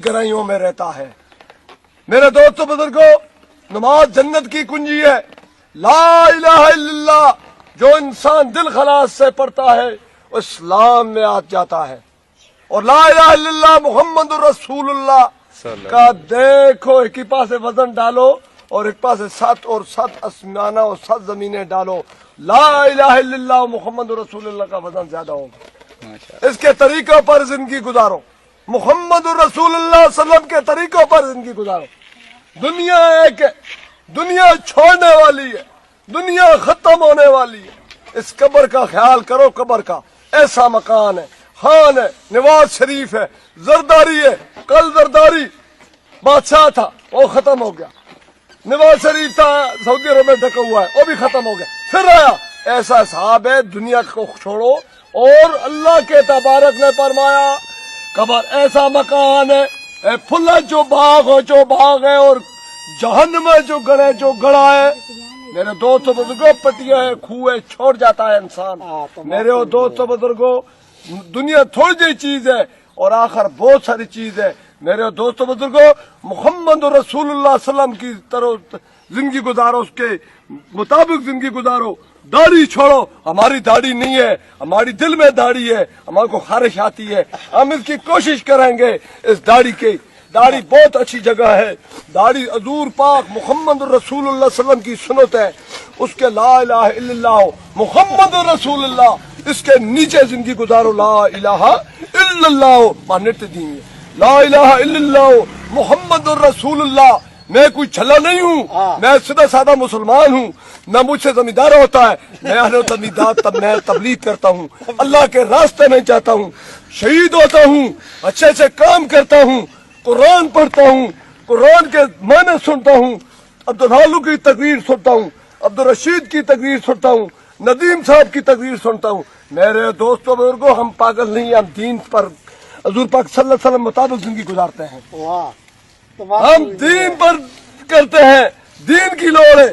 गहराइयों में रहता है। मेरे दोस्तों बुजुर्गों, नमाज जन्नत की कुंजी है। ला इलाहा इल्लल्लाह जो इंसान दिल खलास से पढ़ता है वो इस्लाम में आ जाता है। और ला इलाहा इल्लल्लाह मुहम्मद रसूलुल्लाह का देखो, एक ही पास वजन डालो और एक पास 7 और 7 आसमाना और 7 जमीनें डालो, ला इलाहा इल्लल्लाह मुहम्मद रसूलुल्लाह का वजन ज्यादा होगा। इसके तरीकों पर जिंदगी गुजारो, मुहम्मद रसूलुल्लाह सल्लम के तरीकों पर जिंदगी गुजारो। दुनिया एक है, दुनिया छोड़ने वाली है, दुनिया खत्म होने वाली है। इस कब्र का ख्याल करो। कब्र का ऐसा मकान है, खान है, नवाज शरीफ है, जरदारी है। कल जरदारी बादशाह था, वो खत्म हो गया। नवाज शरीफ था, सऊदी अरब में ढका हुआ है, वो भी खत्म हो गया। फिर आया। ऐसा हिसाब है, दुनिया को छोड़ो। और अल्लाह के तबारक ने फरमाया कब्र ऐसा मकान है, फुल्ला जो बाग है और जहन्नम में जो गड़ा है। मेरे दोस्तों बुजुर्गों, पटिया है, खूह है, छोड़ जाता है इंसान। मेरे दोस्तों बुजुर्गों, दुनिया थोड़ी सी चीज है और आखिर बहुत सारी चीज है। मेरे दोस्तों बुजुर्गों, मुहम्मद रसूलुल्लाह सल्लम की तरह जिंदगी गुजारो, उसके मुताबिक जिंदगी गुजारो। दाढ़ी छोड़ो, हमारी दाढ़ी नहीं है, हमारी दिल में दाढ़ी है, हमारे को खारिश आती है। हम इसकी कोशिश करेंगे इस दाढ़ी की। दाढ़ी बहुत अच्छी जगह है। दाढ़ी हजूर पाक मुहम्मद रसूलुल्लाह सल्लम की सुन्नत है। उसके ला इलाहा इल्लल्लाह मुहम्मद रसूलुल्लाह, इसके नीचे जिंदगी गुजारो। ला इलाहा इल्लल्लाह मानते दीजिए, ला इलाहा इल्लल्लाह मुहम्मद रसूलुल्लाह। मैं कोई छला नहीं हूँ, मैं सीधा साधा मुसलमान हूँ। न मुझसे जमींदार होता है, मैं जमींदार तब मैं तबलीग करता हूँ, अल्लाह के रास्ते में जाता हूँ, शहीद होता हूँ, अच्छे से काम करता हूँ, कुरान पढ़ता हूँ, कुरान के माने सुनता हूँ, अब्दुल हालू की तकरीर सुनता हूँ, अब्दुल रशीद की तकरीर सुनता हूँ, नदीम साहब की तकरीर सुनता हूँ। मेरे दोस्तों बुजुर्गों, हम पागल नहीं, हम दीन पर हजूर पाक सल्लल्लाहु अलैहि वसल्लम मुताबिक जिंदगी गुजारते हैं। हम दीन पर करते हैं, दीन की लोड़ है।